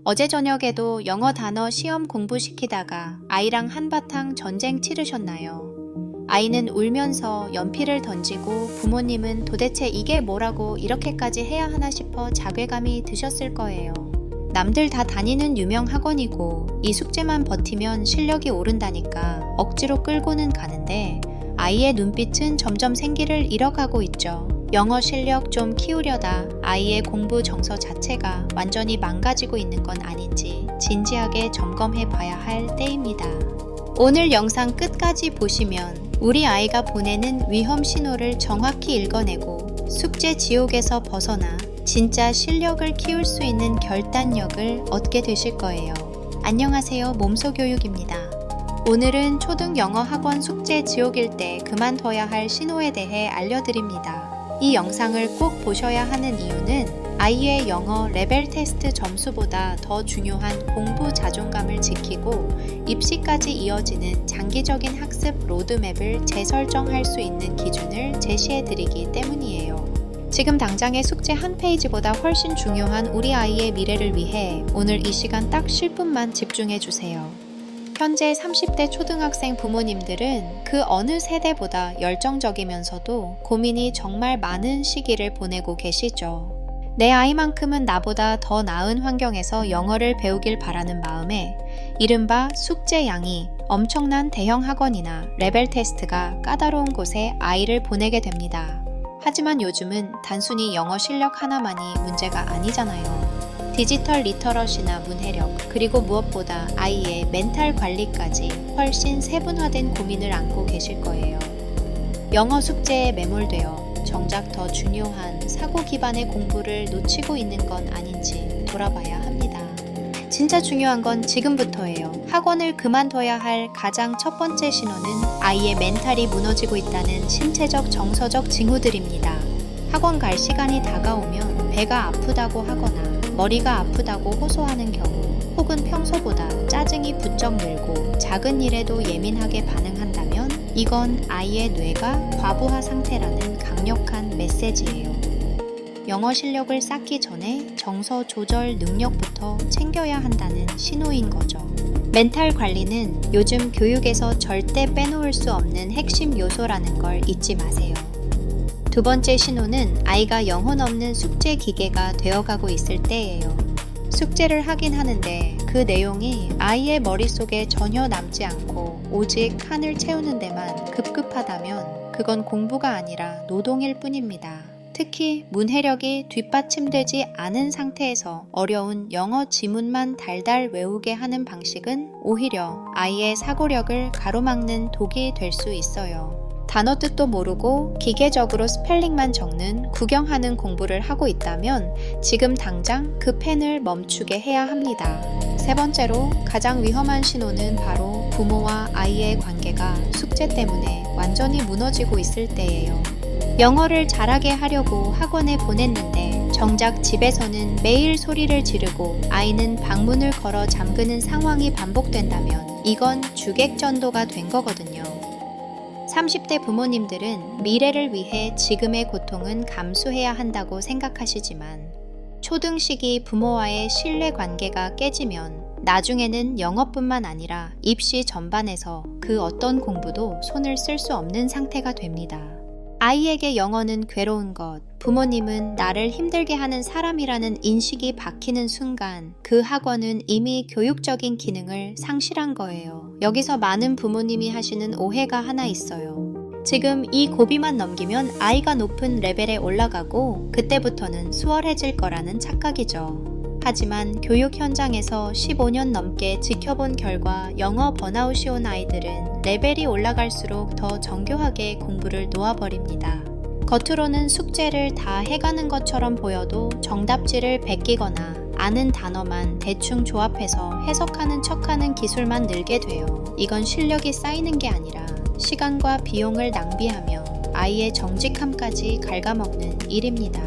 어제 저녁에도 영어 단어 시험 공부시키다가 아이랑 한바탕 전쟁 치르셨나요? 아이는 울면서 연필을 던지고 부모님은 도대체 이게 뭐라고 이렇게까지 해야 하나 싶어 자괴감이 드셨을 거예요. 남들 다 다니는 유명 학원이고 이 숙제만 버티면 실력이 오른다니까 억지로 끌고는 가는데 아이의 눈빛은 점점 생기를 잃어가고 있죠. 영어 실력 좀 키우려다 아이의 공부 정서 자체가 완전히 망가지고 있는 건 아닌지 진지하게 점검해 봐야 할 때입니다. 오늘 영상 끝까지 보시면 우리 아이가 보내는 위험 신호를 정확히 읽어내고 숙제 지옥에서 벗어나 진짜 실력을 키울 수 있는 결단력을 얻게 되실 거예요. 안녕하세요, 몸소교육입니다. 오늘은 초등 영어 학원 숙제 지옥일 때 그만둬야 할 신호에 대해 알려드립니다. 이 영상을 꼭 보셔야 하는 이유는 아이의 영어 레벨 테스트 점수보다 더 중요한 공부 자존감을 지키고 입시까지 이어지는 장기적인 학습 로드맵을 재설정할 수 있는 기준을 제시해드리기 때문이에요. 지금 당장의 숙제 한 페이지보다 훨씬 중요한 우리 아이의 미래를 위해 오늘 이 시간 딱 10분만 집중해주세요. 현재 30대 초등학생 부모님들은 그 어느 세대보다 열정적이면서도 고민이 정말 많은 시기를 보내고 계시죠. 내 아이만큼은 나보다 더 나은 환경에서 영어를 배우길 바라는 마음에 이른바 숙제 양이 엄청난 대형 학원이나 레벨 테스트가 까다로운 곳에 아이를 보내게 됩니다. 하지만 요즘은 단순히 영어 실력 하나만이 문제가 아니잖아요. 디지털 리터러시나 문해력, 그리고 무엇보다 아이의 멘탈 관리까지 훨씬 세분화된 고민을 안고 계실 거예요. 영어 숙제에 매몰되어 정작 더 중요한 사고 기반의 공부를 놓치고 있는 건 아닌지 돌아봐야 합니다. 진짜 중요한 건 지금부터예요. 학원을 그만둬야 할 가장 첫 번째 신호는 아이의 멘탈이 무너지고 있다는 신체적 정서적 징후들입니다. 학원 갈 시간이 다가오면 배가 아프다고 하거나 머리가 아프다고 호소하는 경우, 혹은 평소보다 짜증이 부쩍 늘고 작은 일에도 예민하게 반응한다면 이건 아이의 뇌가 과부하 상태라는 강력한 메시지예요. 영어 실력을 쌓기 전에 정서 조절 능력부터 챙겨야 한다는 신호인 거죠. 멘탈 관리는 요즘 교육에서 절대 빼놓을 수 없는 핵심 요소라는 걸 잊지 마세요. 두 번째 신호는 아이가 영혼 없는 숙제 기계가 되어가고 있을 때예요. 숙제를 하긴 하는데 그 내용이 아이의 머릿속에 전혀 남지 않고 오직 칸을 채우는 데만 급급하다면 그건 공부가 아니라 노동일 뿐입니다. 특히 문해력이 뒷받침되지 않은 상태에서 어려운 영어 지문만 달달 외우게 하는 방식은 오히려 아이의 사고력을 가로막는 독이 될 수 있어요. 단어 뜻도 모르고 기계적으로 스펠링만 적는 구경하는 공부를 하고 있다면 지금 당장 그 펜을 멈추게 해야 합니다. 세 번째로 가장 위험한 신호는 바로 부모와 아이의 관계가 숙제 때문에 완전히 무너지고 있을 때예요. 영어를 잘하게 하려고 학원에 보냈는데 정작 집에서는 매일 소리를 지르고 아이는 방문을 걸어 잠그는 상황이 반복된다면 이건 주객전도가 된 거거든요. 30대 부모님들은 미래를 위해 지금의 고통은 감수해야 한다고 생각하시지만 초등 시기 부모와의 신뢰 관계가 깨지면 나중에는 영어뿐만 아니라 입시 전반에서 그 어떤 공부도 손을 쓸 수 없는 상태가 됩니다. 아이에게 영어는 괴로운 것, 부모님은 나를 힘들게 하는 사람이라는 인식이 박히는 순간 그 학원은 이미 교육적인 기능을 상실한 거예요. 여기서 많은 부모님이 하시는 오해가 하나 있어요. 지금 이 고비만 넘기면 아이가 높은 레벨에 올라가고 그때부터는 수월해질 거라는 착각이죠. 하지만 교육 현장에서 15년 넘게 지켜본 결과 영어 번아웃이 온 아이들은 레벨이 올라갈수록 더 정교하게 공부를 놓아버립니다. 겉으로는 숙제를 다 해가는 것처럼 보여도 정답지를 베끼거나 아는 단어만 대충 조합해서 해석하는 척하는 기술만 늘게 돼요. 이건 실력이 쌓이는 게 아니라 시간과 비용을 낭비하며 아이의 정직함까지 갉아먹는 일입니다.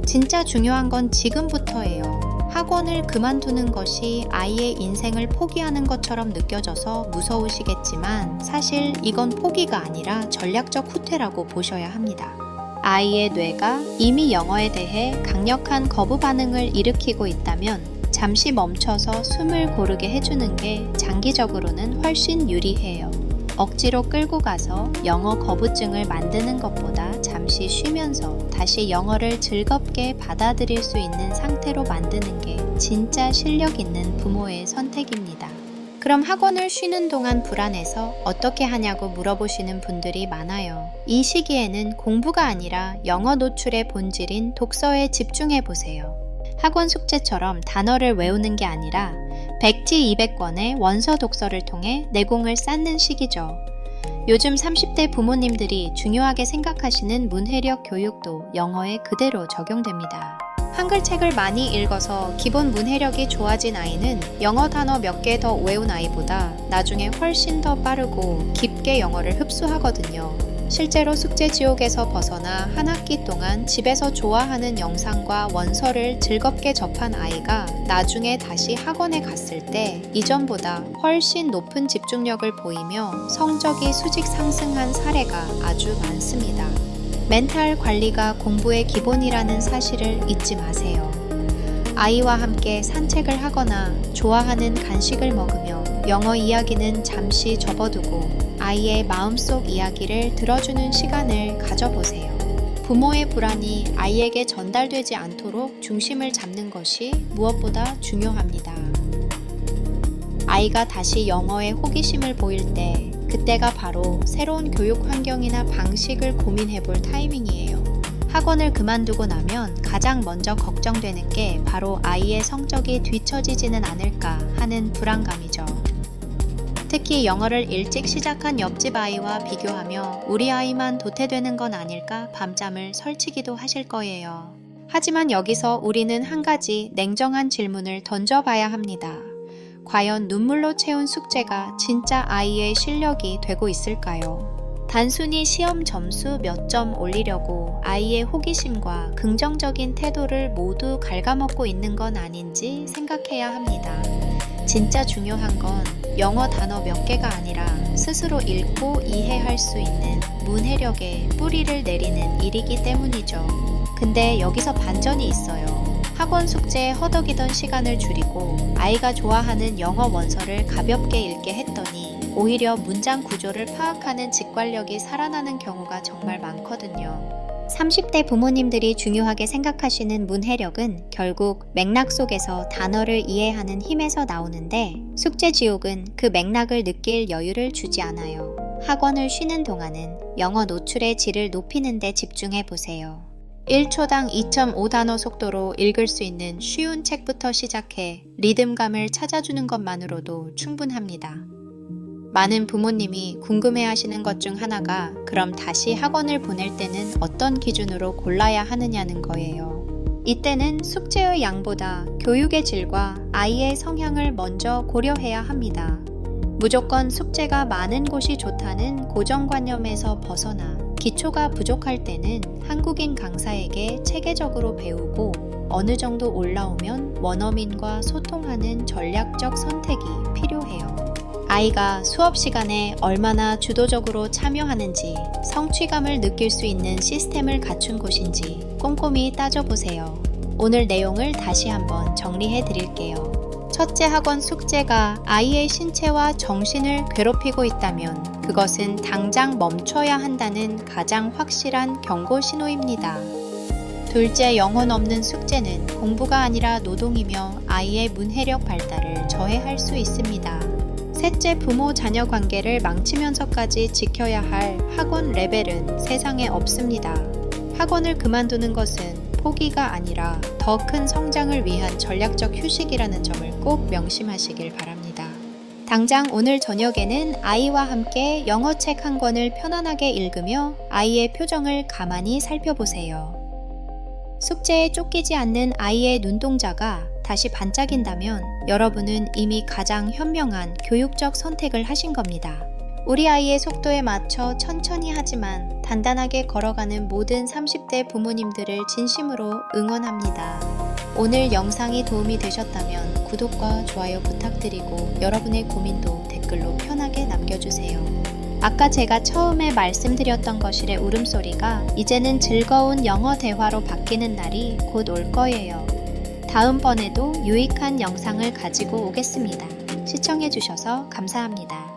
진짜 중요한 건 지금부터예요. 학원을 그만두는 것이 아이의 인생을 포기하는 것처럼 느껴져서 무서우시겠지만 사실 이건 포기가 아니라 전략적 후퇴라고 보셔야 합니다. 아이의 뇌가 이미 영어에 대해 강력한 거부 반응을 일으키고 있다면 잠시 멈춰서 숨을 고르게 해주는 게 장기적으로는 훨씬 유리해요. 억지로 끌고 가서 영어 거부증을 만드는 것보다 잠시 쉬면서 다시 영어를 즐겁게 받아들일 수 있는 상태로 만드는 게 진짜 실력 있는 부모의 선택입니다. 그럼 학원을 쉬는 동안 불안해서 어떻게 하냐고 물어보시는 분들이 많아요. 이 시기에는 공부가 아니라 영어 노출의 본질인 독서에 집중해 보세요. 학원 숙제처럼 단어를 외우는 게 아니라 백지 200권의 원서 독서를 통해 내공을 쌓는 시기죠. 요즘 30대 부모님들이 중요하게 생각하시는 문해력 교육도 영어에 그대로 적용됩니다. 한글 책을 많이 읽어서 기본 문해력이 좋아진 아이는 영어 단어 몇 개 더 외운 아이보다 나중에 훨씬 더 빠르고 깊게 영어를 흡수하거든요. 실제로 숙제 지옥에서 벗어나 한 학기 동안 집에서 좋아하는 영상과 원서를 즐겁게 접한 아이가 나중에 다시 학원에 갔을 때 이전보다 훨씬 높은 집중력을 보이며 성적이 수직 상승한 사례가 아주 많습니다. 멘탈 관리가 공부의 기본이라는 사실을 잊지 마세요. 아이와 함께 산책을 하거나 좋아하는 간식을 먹으며 영어 이야기는 잠시 접어두고 아이의 마음속 이야기를 들어주는 시간을 가져보세요. 부모의 불안이 아이에게 전달되지 않도록 중심을 잡는 것이 무엇보다 중요합니다. 아이가 다시 영어에 호기심을 보일 때 그때가 바로 새로운 교육 환경이나 방식을 고민해 볼 타이밍이에요. 학원을 그만두고 나면 가장 먼저 걱정되는 게 바로 아이의 성적이 뒤처지지는 않을까 하는 불안감이죠. 특히 영어를 일찍 시작한 옆집 아이와 비교하며 우리 아이만 도태되는 건 아닐까 밤잠을 설치기도 하실 거예요. 하지만 여기서 우리는 한 가지 냉정한 질문을 던져봐야 합니다. 과연 눈물로 채운 숙제가 진짜 아이의 실력이 되고 있을까요? 단순히 시험 점수 몇 점 올리려고 아이의 호기심과 긍정적인 태도를 모두 갉아먹고 있는 건 아닌지 생각해야 합니다. 진짜 중요한 건 영어 단어 몇 개가 아니라 스스로 읽고 이해할 수 있는 문해력에 뿌리를 내리는 일이기 때문이죠. 근데 여기서 반전이 있어요. 학원 숙제에 허덕이던 시간을 줄이고 아이가 좋아하는 영어 원서를 가볍게 읽게 했더니 오히려 문장 구조를 파악하는 직관력이 살아나는 경우가 정말 많거든요. 30대 부모님들이 중요하게 생각하시는 문해력은 결국 맥락 속에서 단어를 이해하는 힘에서 나오는데 숙제 지옥은 그 맥락을 느낄 여유를 주지 않아요. 학원을 쉬는 동안은 영어 노출의 질을 높이는 데 집중해 보세요. 1초당 2.5단어 속도로 읽을 수 있는 쉬운 책부터 시작해 리듬감을 찾아주는 것만으로도 충분합니다. 많은 부모님이 궁금해하시는 것 중 하나가 그럼 다시 학원을 보낼 때는 어떤 기준으로 골라야 하느냐는 거예요. 이때는 숙제의 양보다 교육의 질과 아이의 성향을 먼저 고려해야 합니다. 무조건 숙제가 많은 곳이 좋다는 고정관념에서 벗어나 기초가 부족할 때는 한국인 강사에게 체계적으로 배우고 어느 정도 올라오면 원어민과 소통하는 전략적 선택이 필요해요. 아이가 수업 시간에 얼마나 주도적으로 참여하는지, 성취감을 느낄 수 있는 시스템을 갖춘 곳인지 꼼꼼히 따져보세요. 오늘 내용을 다시 한번 정리해 드릴게요. 첫째, 학원 숙제가 아이의 신체와 정신을 괴롭히고 있다면 그것은 당장 멈춰야 한다는 가장 확실한 경고 신호입니다. 둘째, 영혼 없는 숙제는 공부가 아니라 노동이며 아이의 문해력 발달을 저해할 수 있습니다. 셋째, 부모 자녀 관계를 망치면서까지 지켜야 할 학원 레벨은 세상에 없습니다. 학원을 그만두는 것은 포기가 아니라 더 큰 성장을 위한 전략적 휴식이라는 점을 꼭 명심하시길 바랍니다. 당장 오늘 저녁에는 아이와 함께 영어책 한 권을 편안하게 읽으며 아이의 표정을 가만히 살펴보세요. 숙제에 쫓기지 않는 아이의 눈동자가 다시 반짝인다면 여러분은 이미 가장 현명한 교육적 선택을 하신 겁니다. 우리 아이의 속도에 맞춰 천천히 하지만 단단하게 걸어가는 모든 30대 부모님들을 진심으로 응원합니다. 오늘 영상이 도움이 되셨다면 구독과 좋아요 부탁드리고 여러분의 고민도 댓글로 편하게 남겨주세요. 아까 제가 처음에 말씀드렸던 것일의 울음소리가 이제는 즐거운 영어 대화로 바뀌는 날이 곧 올 거예요. 다음번에도 유익한 영상을 가지고 오겠습니다. 시청해주셔서 감사합니다.